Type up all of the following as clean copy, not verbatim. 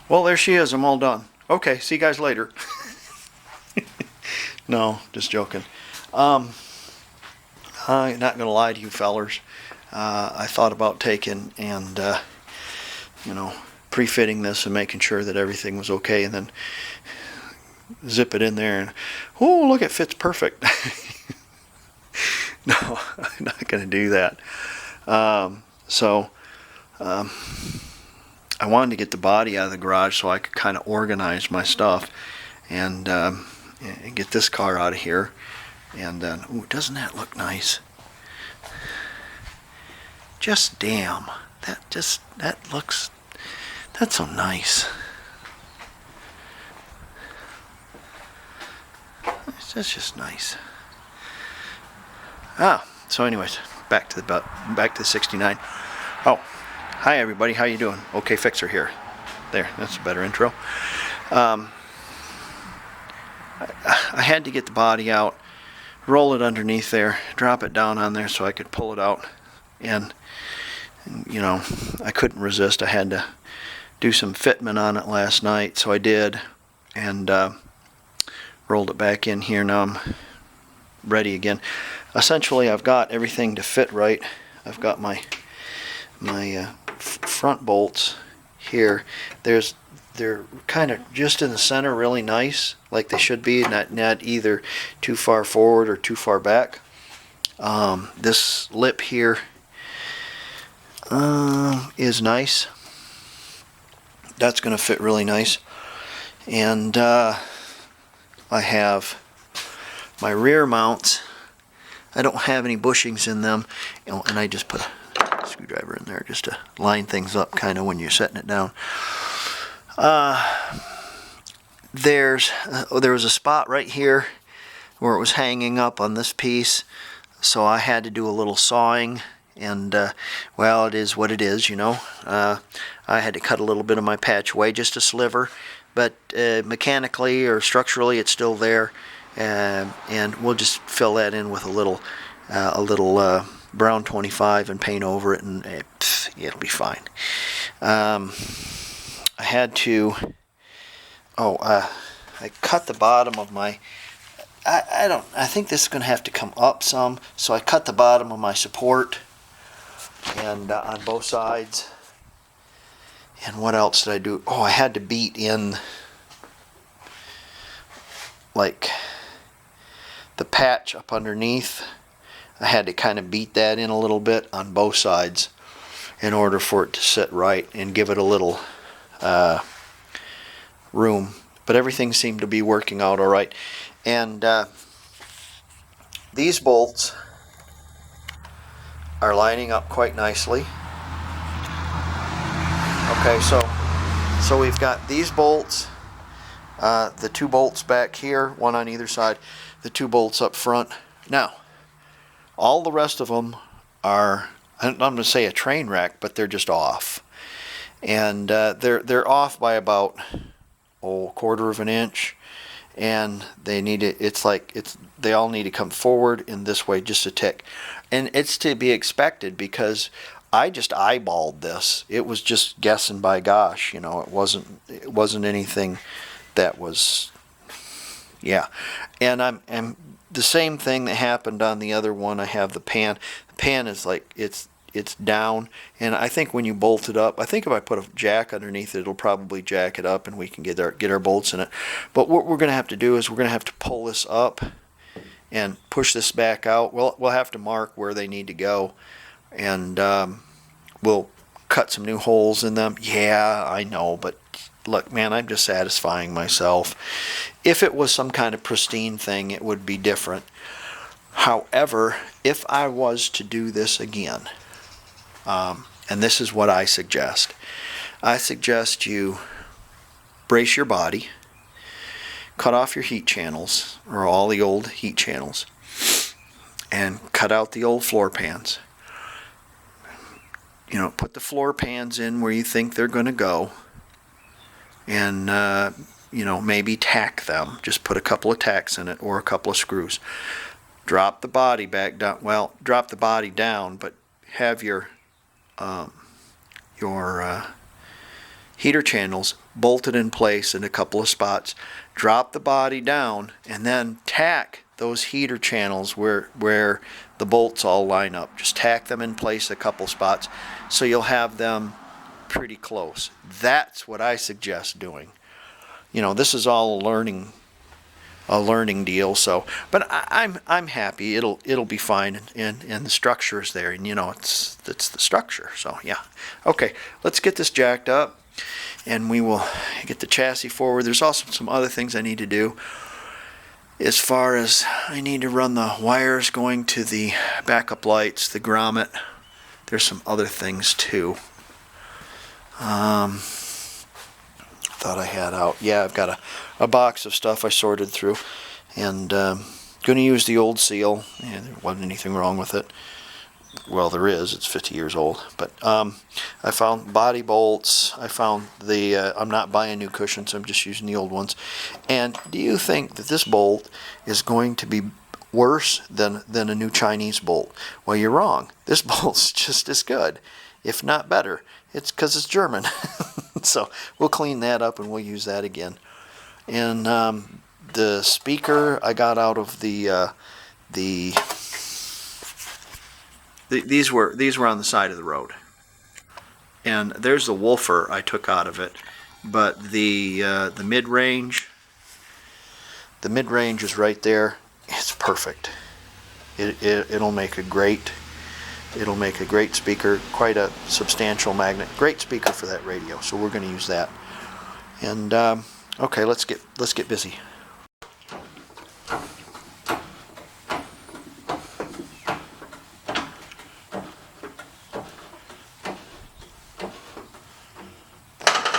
Well, there she is. I'm all done. Okay, see you guys later. No, just joking. I'm not going to lie to you fellers. I thought about taking and, pre-fitting this and making sure that everything was okay, and then zip it in there and, oh, look, it fits perfect. No, I'm not going to do that. I wanted to get the body out of the garage so I could kind of organize my stuff and get this car out of here. And ooh, doesn't that look nice? Just damn, that's so nice. That's just nice. So anyways, back to the 69. Oh, hi everybody, how you doing? Okay, Fixer here. There, that's a better intro. I had to get the body out, roll it underneath there, drop it down on there so I could pull it out, and I couldn't resist. I had to do some fitment on it last night, so I did, and rolled it back in here. Now I'm ready again. Essentially, I've got everything to fit right. I've got my front bolts here. They're kind of just in the center, really nice, like they should be, not either too far forward or too far back. This lip here is nice. That's going to fit really nice. And I have my rear mounts. I don't have any bushings in them, and I just put a screwdriver in there just to line things up kind of when you're setting it down. There was a spot right here where it was hanging up on this piece, so I had to do a little sawing, and well, it is what it is, I had to cut a little bit of my patch away, just a sliver, but mechanically or structurally it's still there, and we'll just fill that in with a little brown 25 and paint over it, and it'll be fine. I had to, I cut the bottom of my, I think this is going to have to come up some, so I cut the bottom of my support, and on both sides. And what else did I do? Oh, I had to beat in, like, the patch up underneath. I had to kind of beat that in a little bit on both sides in order for it to sit right and give it a little room. But everything seemed to be working out all right. And these bolts are lining up quite nicely. Okay, so we've got these bolts, the two bolts back here, one on either side, the two bolts up front. Now, all the rest of them are, I'm going to say a train wreck, but they're just off. And they're off by about a quarter of an inch, and they need it. They all need to come forward in this way just a tick, and it's to be expected because I just eyeballed this. It was just guessing by gosh, it wasn't anything that was, yeah. And I'm the same thing that happened on the other one. I have the pan. The pan is like it's down, and I think when you bolt it up, I think if I put a jack underneath it, it'll probably jack it up, and we can get our bolts in it. But what we're going to have to do is we're going to have to pull this up and push this back out. We'll have to mark where they need to go, and we'll cut some new holes in them. Yeah, I know, but look, man, I'm just satisfying myself. If it was some kind of pristine thing, it would be different. However, if I was to do this again, and this is what I suggest you brace your body, cut off your heat channels, or all the old heat channels, and cut out the old floor pans. Put the floor pans in where you think they're going to go, and maybe tack them. Just put a couple of tacks in it or a couple of screws. Drop the body back down. Well, drop the body down, but have your heater channels bolted in place in a couple of spots. Drop the body down and then tack those heater channels where the bolts all line up. Just tack them in place a couple spots so you'll have them pretty close. That's what I suggest doing. You know, this is all a learning deal. So, but I'm happy. It'll be fine, and the structure is there, and you know it's the structure. So yeah, okay. Let's get this jacked up, and we will get the chassis forward. There's also some other things I need to do. As far as I need to run the wires going to the backup lights, the grommet. There's some other things too. Thought I had out. Yeah, I've got a box of stuff I sorted through, and going to use the old seal. Yeah, there wasn't anything wrong with it. Well, there is. It's 50 years old. But I found body bolts. I found the. I'm not buying new cushions. I'm just using the old ones. And do you think that this bolt is going to be worse than a new Chinese bolt? Well, you're wrong. This bolt's just as good, if not better. It's because it's German. So we'll clean that up and we'll use that again. And the speaker I got out of these were on the side of the road. And there's the woofer I took out of it, but the mid-range is right there. It's perfect. It'll make a great speaker, quite a substantial magnet. Great speaker for that radio. So we're going to use that. And okay, let's get busy.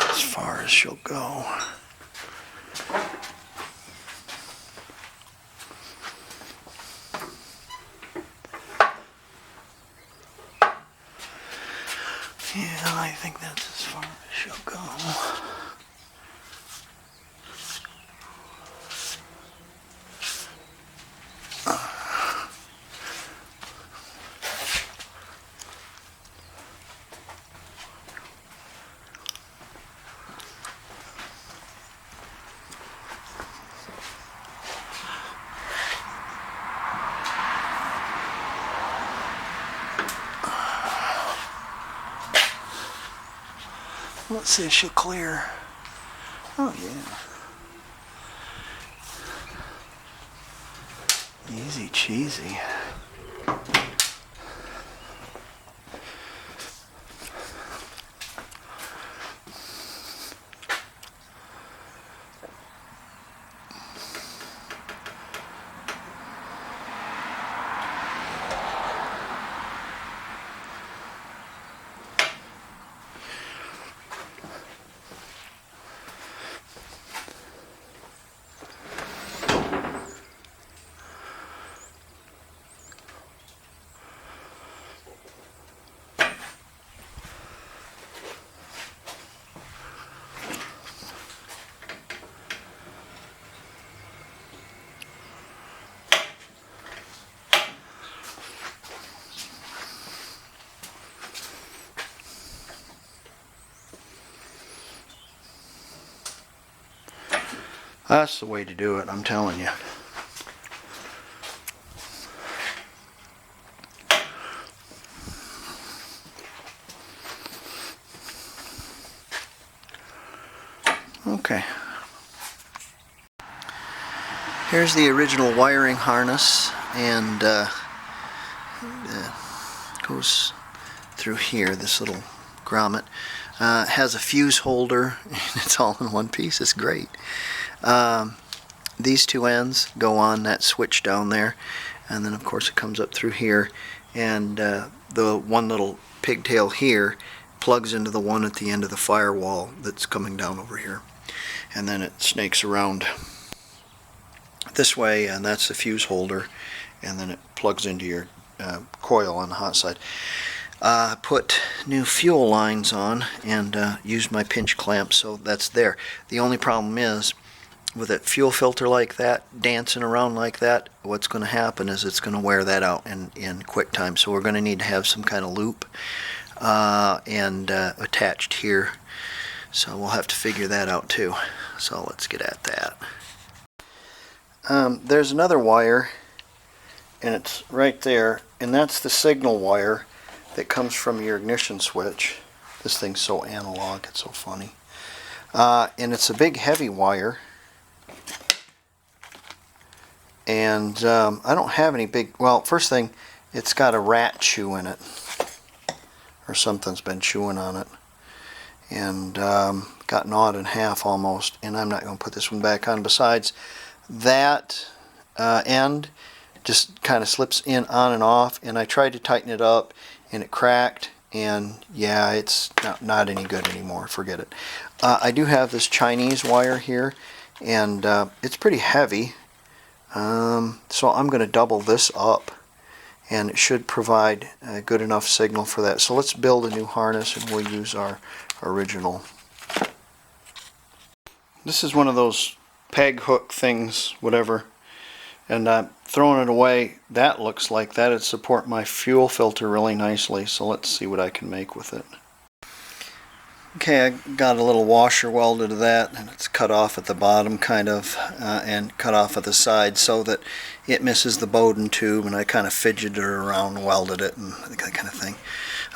As far as she'll go. Yeah, I think that's as far as she'll go. Let's see if she'll clear. Oh yeah. Easy cheesy. That's the way to do it, I'm telling you. Okay. Here's the original wiring harness, and goes through here, this little grommet. Has a fuse holder, and it's all in one piece. It's great. These two ends go on that switch down there, and then of course it comes up through here, and the one little pigtail here plugs into the one at the end of the firewall that's coming down over here, and then it snakes around this way, and that's the fuse holder, and then it plugs into your coil on the hot side. Put new fuel lines on and used my pinch clamp, so that's there. The only problem is, with a fuel filter like that, dancing around like that, what's going to happen is it's going to wear that out in quick time. So we're going to need to have some kind of loop and attached here So we'll have to figure that out too. So let's get at that. There's another wire, and it's right there, and that's the signal wire that comes from your ignition switch. This thing's so analog, it's so funny. And it's a big heavy wire, and I don't have any big, well, first thing, it's got a rat chew in it, or something's been chewing on it, and got gnawed in half almost, and I'm not going to put this one back on. Besides, that end just kind of slips in on and off, and I tried to tighten it up and it cracked, and yeah, it's not any good anymore. Forget it. I do have this Chinese wire here, and it's pretty heavy, so I'm going to double this up, and it should provide a good enough signal for that. So let's build a new harness, and we'll use our original. This is one of those peg hook things, whatever, and I'm throwing it away. That looks like that'd support my fuel filter really nicely, so let's see what I can make with it. Okay, I got a little washer welded to that, and it's cut off at the bottom kind of, and cut off at the side so that it misses the Bowden tube, and I kind of fidgeted it around, welded it, and that kind of thing.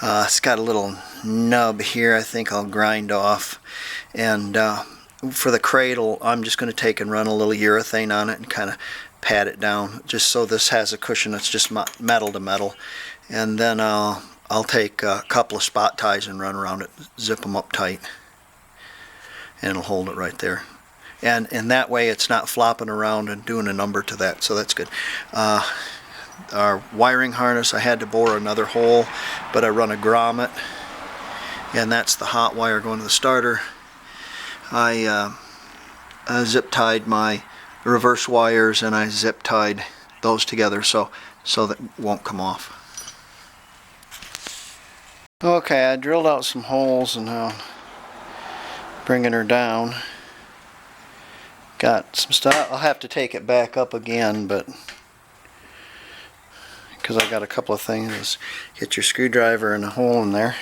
It's got a little nub here I think I'll grind off, and for the cradle I'm just going to take and run a little urethane on it and kind of pat it down just so this has a cushion that's just metal to metal, and then I'll take a couple of spot ties and run around it, zip them up tight, and it'll hold it right there, and that way it's not flopping around and doing a number to that, so that's good. Our wiring harness, I had to bore another hole, but I run a grommet, and that's the hot wire going to the starter. I zip tied my reverse wires, and I zip tied those together so that it won't come off. Okay, I drilled out some holes, and now bringing her down. Got some stuff. I'll have to take it back up again, but because I got a couple of things. Get your screwdriver in a hole in there.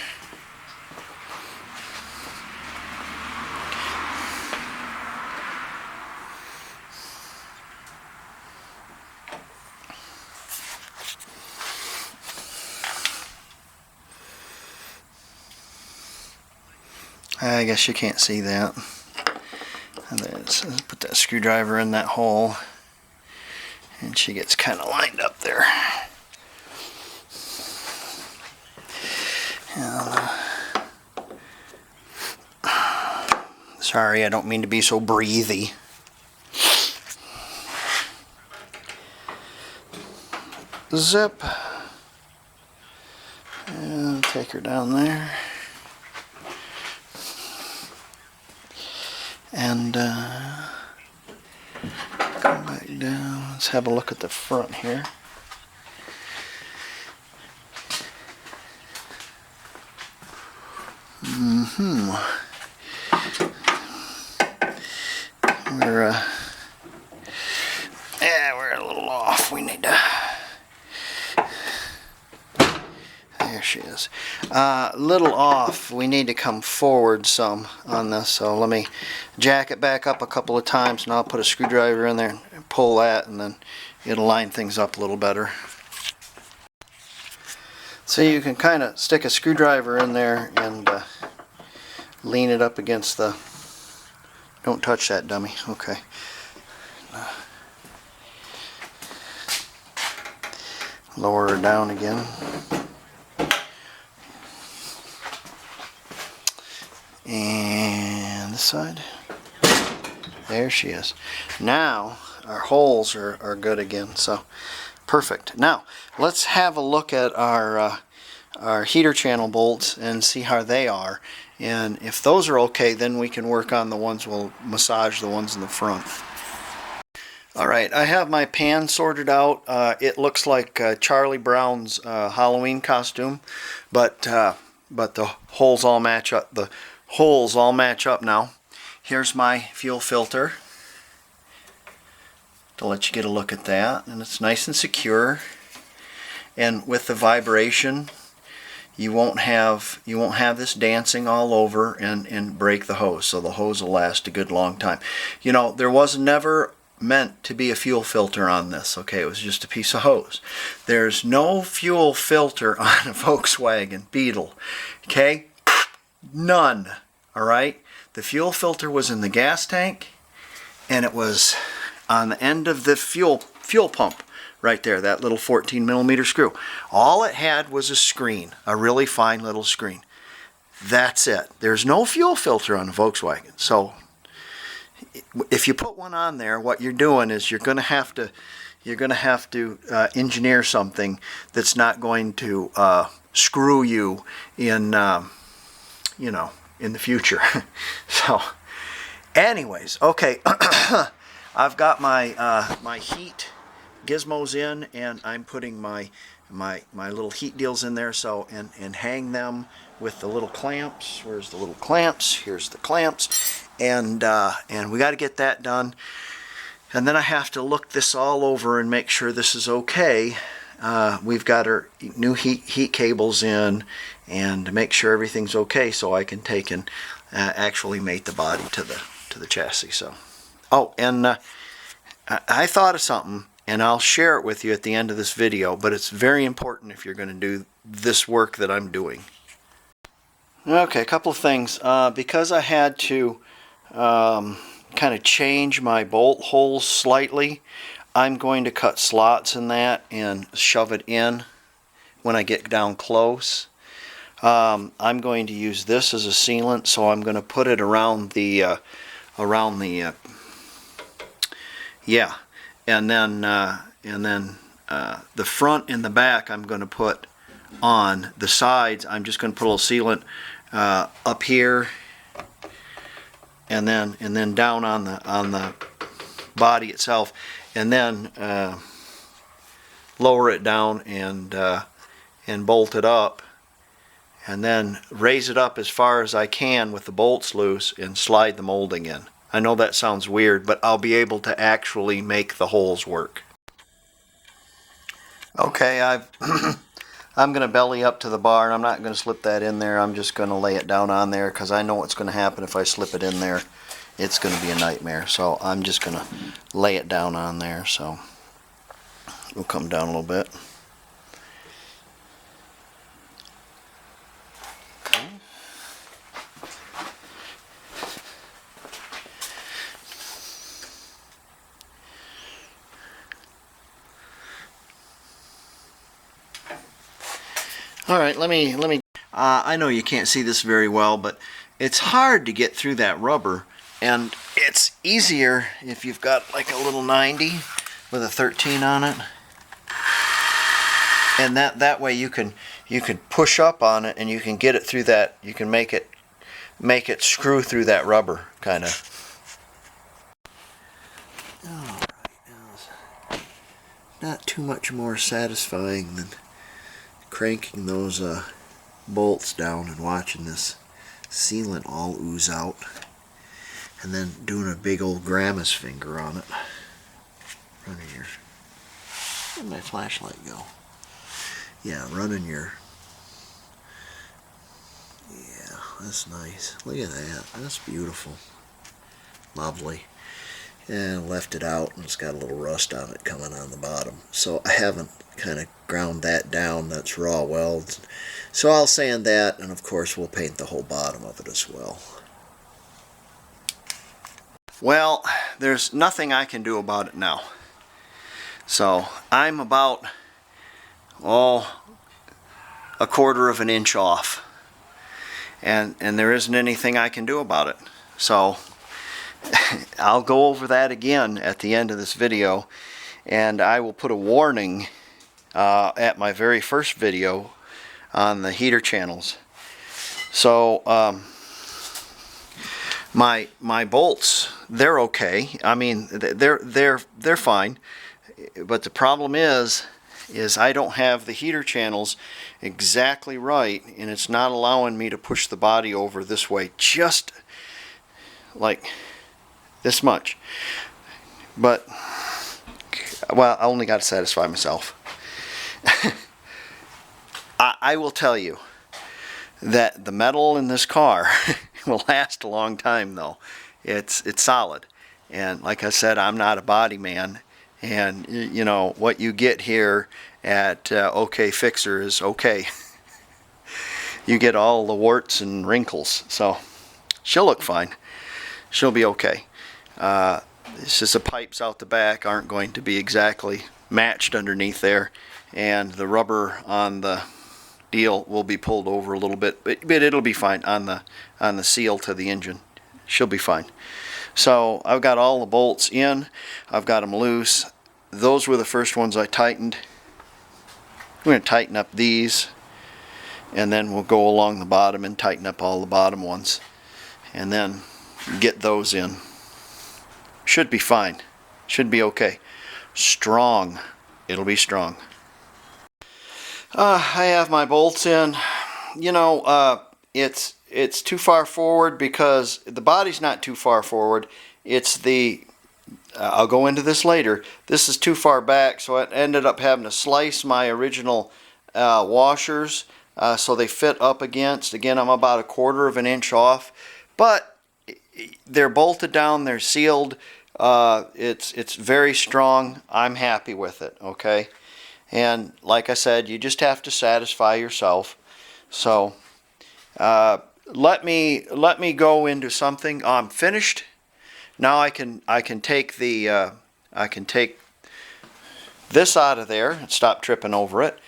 I guess you can't see that. And let's put that screwdriver in that hole, and she gets kind of lined up there. And, sorry, I don't mean to be so breathy. Zip. And take her down there. And go back down. Let's have a look at the front here. We're a little off. We need to. There she is. Little off. We need to come forward some on this. So let me jack it back up a couple of times, and I'll put a screwdriver in there and pull that, and then it'll line things up a little better. So you can kind of stick a screwdriver in there and lean it up against the. Don't touch that, dummy. Okay. Lower her down again. And this side. There she is. Now our holes are good again, so perfect. Now let's have a look at our heater channel bolts and see how they are, and if those are okay, then we can work on the ones, we'll massage the ones in the front. Alright, I have my pan sorted out. It looks like Charlie Brown's Halloween costume, but the holes all match up. The holes all match up now. Here's my fuel filter to let you get a look at that, and it's nice and secure, and with the vibration you won't have this dancing all over and break the hose. So the hose will last a good long time. You know, there was never meant to be a fuel filter on this. Okay, it was just a piece of hose. There's no fuel filter on a Volkswagen Beetle. Okay, none. All right, the fuel filter was in the gas tank, and it was on the end of the fuel pump right there, that little 14mm screw. All it had was a screen, a really fine little screen. That's it. There's no fuel filter on a Volkswagen. So if you put one on there, what you're doing is you're going to have to engineer something that's not going to screw you in you know, in the future. So anyways, okay. I've got my my heat gizmos in, and I'm putting my little heat deals in there, so and hang them with the little clamps. Where's the little clamps? Here's the clamps, and we got to get that done. And then I have to look this all over and make sure this is okay. We've got our new heat cables in, and make sure everything's okay, so I can take and actually mate the body to the chassis. So, oh, and I thought of something, and I'll share it with you at the end of this video, but it's very important if you're going to do this work that I'm doing. Okay, a couple of things. Because I had to kind of change my bolt holes slightly, I'm going to cut slots in that and shove it in when I get down close. I'm going to use this as a sealant, so I'm going to put it around the yeah, and then the front and the back I'm going to put on. The sides I'm just going to put a little sealant up here, and then down on the body itself, and then lower it down and bolt it up, and then raise it up as far as I can with the bolts loose and slide the molding in. I know that sounds weird, but I'll be able to actually make the holes work. Okay, I'm going to belly up to the bar, and I'm not going to slip that in there. I'm just going to lay it down on there, because I know what's going to happen if I slip it in there. It's going to be a nightmare. So I'm just going to lay it down on there. So we'll come down a little bit. Okay. All right, let me. I know you can't see this very well, but it's hard to get through that rubber, and it's easier if you've got like a little 90 with a 13 on it, and that way you can push up on it and you can get it through that. You can make it screw through that rubber, kind of. All right, not too much more satisfying than cranking those bolts down and watching this sealant all ooze out, and then doing a big old grandma's finger on it. Running your, where'd my flashlight go? Yeah, running your, yeah, that's nice. Look at that, that's beautiful. Lovely. And left it out, and it's got a little rust on it coming on the bottom. So I haven't kind of ground that down. That's raw welds. So I'll sand that, and of course we'll paint the whole bottom of it as well. Well, there's nothing I can do about it now. So I'm about, oh, a quarter of an inch off. And there isn't anything I can do about it. So I'll go over that again at the end of this video, and I will put a warning at my very first video on the heater channels. So my bolts, they're okay. I mean, they're fine, but the problem is I don't have the heater channels exactly right, and it's not allowing me to push the body over this way, just like this much. But, well, I only got to satisfy myself. I will tell you, that the metal in this car will last a long time though. It's solid. And like I said, I'm not a body man. And you know, what you get here at OK Fixer is okay. You get all the warts and wrinkles. So she'll look fine. She'll be okay. It's just the pipes out the back aren't going to be exactly matched underneath there. And the rubber on the deal will be pulled over a little bit. But it'll be fine on the seal to the engine. She'll be fine. So I've got all the bolts in. I've got them loose. Those were the first ones I tightened. I'm going to tighten up these, and then we'll go along the bottom and tighten up all the bottom ones, and then get those in. Should be fine. Should be okay. Strong. It'll be strong. I have my bolts in. You know, it's too far forward because the body's not too far forward. It's the I'll go into this later. This is too far back, so I ended up having to slice my original washers so they fit up against. Again, I'm about 1/4 of an inch off, but they're bolted down. They're sealed. It's very strong. I'm happy with it. Okay, and like I said, you just have to satisfy yourself. So. Let me go into something. I'm finished. Now I can take the I can take this out of there and stop tripping over it.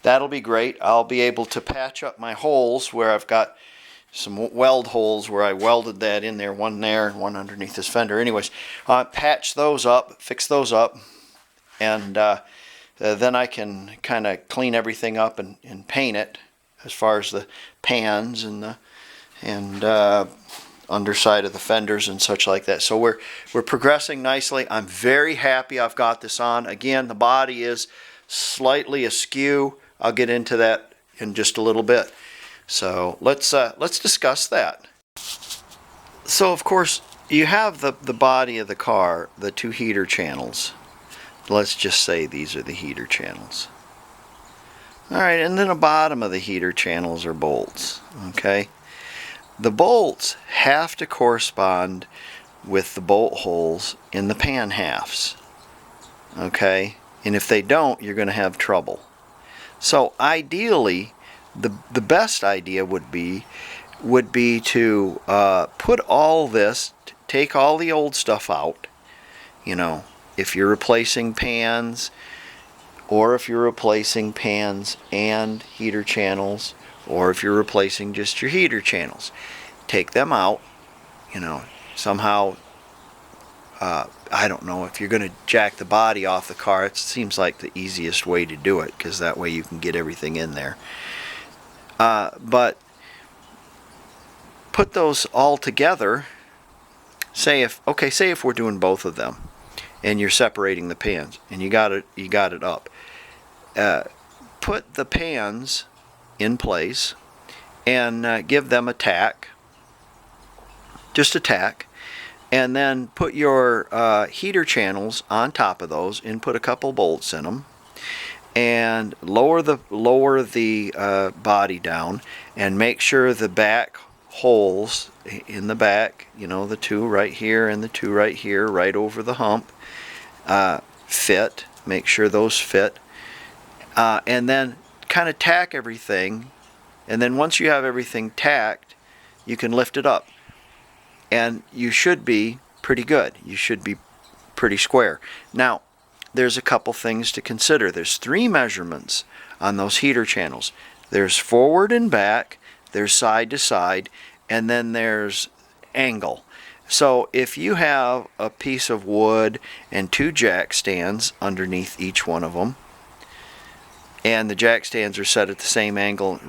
That'll be great. I'll be able to patch up my holes where I've got some weld holes where I welded that in there, one there and one underneath this fender. Anyways, patch those up, fix those up, and then I can kind of clean everything up and paint it as far as the pans and the underside of the fenders and such like that. So we're progressing nicely. I'm very happy I've got this on. Again, the body is slightly askew. I'll get into that in just a little bit. So let's discuss that. So of course you have the body of the car, the two heater channels. Let's just say these are the heater channels. Alright, and then the bottom of the heater channels are bolts. Okay, the bolts have to correspond with the bolt holes in the pan halves. Okay, and if they don't, you're going to have trouble. So ideally, the best idea would be to put all this, take all the old stuff out. You know, if you're replacing pans, or if you're replacing pans and heater channels, or if you're replacing just your heater channels, take them out. You know, somehow, I don't know, if you're going to jack the body off the car, it seems like the easiest way to do it, because that way you can get everything in there. But put those all together. Say if we're doing both of them, and you're separating the pans, and you got it up. Put the pans in place and give them a tack, just a tack, and then put your heater channels on top of those and put a couple bolts in them, and lower the body down, and make sure the back holes in the back, you know, the two right here and the two right here, right over the hump, fit. Make sure those fit, and then kind of tack everything, and then once you have everything tacked, you can lift it up, and you should be pretty good. You should be pretty square. Now, there's a couple things to consider. There's 3 measurements on those heater channels. There's forward and back, there's side to side, and then there's angle. So if you have a piece of wood and 2 jack stands underneath each one of them, and the jack stands are set at the same angle,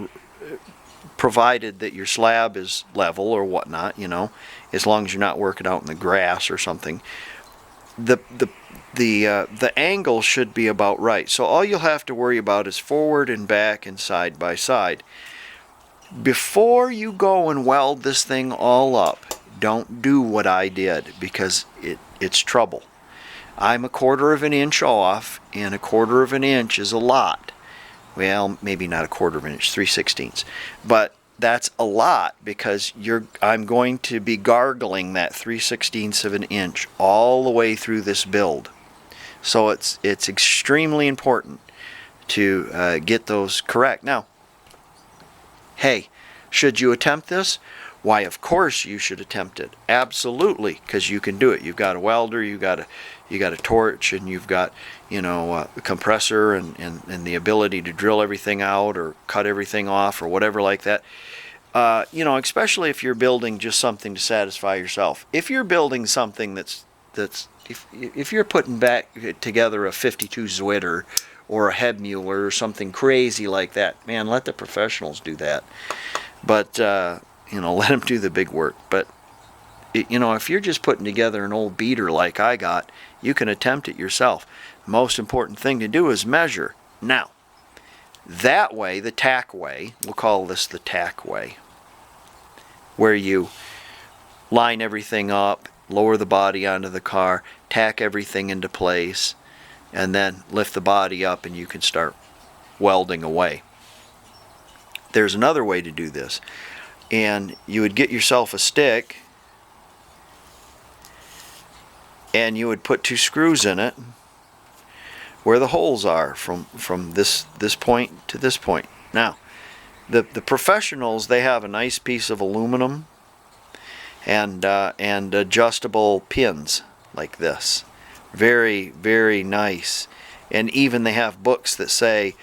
provided that your slab is level or whatnot, you know, as long as you're not working out in the grass or something, the angle should be about right. So all you'll have to worry about is forward and back and side by side. Before you go and weld this thing all up, don't do what I did, because it's trouble. I'm 1/4 of an inch off, and 1/4 of an inch is a lot. Well, maybe not 1/4 of an inch, 3/16. But that's a lot, because I'm going to be gargling that 3/16 of an inch all the way through this build. So it's extremely important to get those correct. Now, hey, should you attempt this? Why, of course you should attempt it. Absolutely, because you can do it. You've got a welder, you got a torch, and you've got, you know, a compressor and the ability to drill everything out or cut everything off or whatever like that. You know, especially if you're building just something to satisfy yourself. If you're building something if you're putting back together a 52 Zwitter or a Hebmuller or something crazy like that, man, let the professionals do that. But you know, let them do the big work. But you know, if you're just putting together an old beater like I got, you can attempt it yourself. The most important thing to do is measure. Now, that way, the tack way, we'll call this the tack way, where you line everything up, lower the body onto the car, tack everything into place, and then lift the body up and you can start welding away. There's another way to do this, and you would get yourself a stick and you would put 2 screws in it where the holes are from this point to this point. Now, the professionals, they have a nice piece of aluminum and adjustable pins like this. Very, very nice. And even they have books that say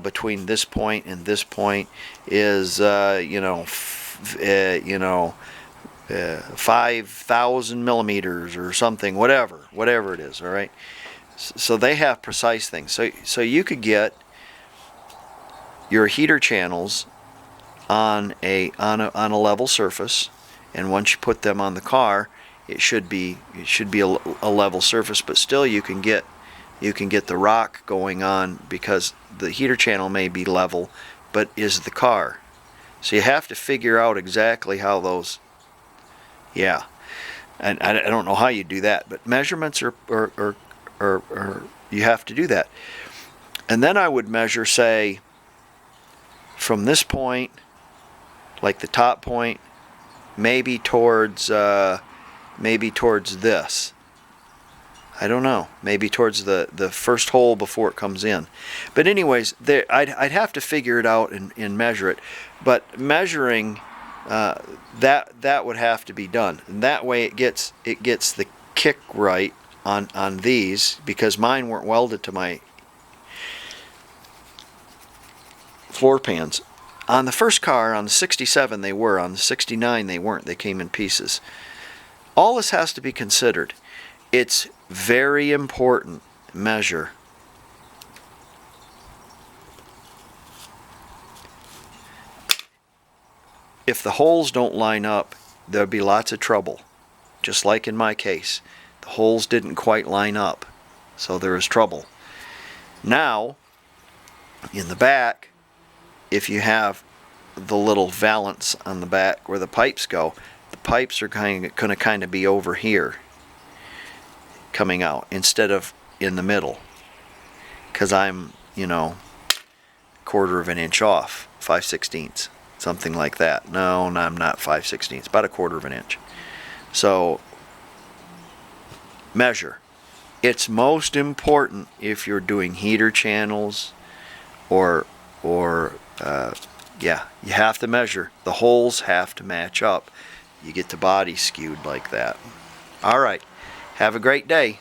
between this point and this point is 5,000 millimeters or something, whatever it is. All right. So they have precise things. So you could get your heater channels on a level surface, and once you put them on the car, it should be a level surface. But still, you can get the rock going on, because the heater channel may be level, but is the car. So you have to figure out exactly how those. Yeah, and I don't know how you do that, but measurements are you have to do that. And then I would measure, say, from this point, like the top point, maybe towards this. I don't know, maybe towards the first hole before it comes in. But anyways, I'd have to figure it out and measure it. But measuring that would have to be done, and that way it gets the kick right on these, because mine weren't welded to my floor pans. On the first car, on the 67 they were, on the 69 they weren't, they came in pieces. All this has to be considered. It's very important. Measure. If the holes don't line up, there'll be lots of trouble. Just like in my case, the holes didn't quite line up, so there is trouble. Now, in the back, if you have the little valance on the back where the pipes go, the pipes are going to kind of be over here, coming out, instead of in the middle, because I'm, quarter of an inch off, 5/16, something like that. No, I'm not 5/16, about a quarter of an inch. So measure. It's most important if you're doing heater channels or you have to measure. The holes have to match up. You get the body skewed like that. All right. Have a great day.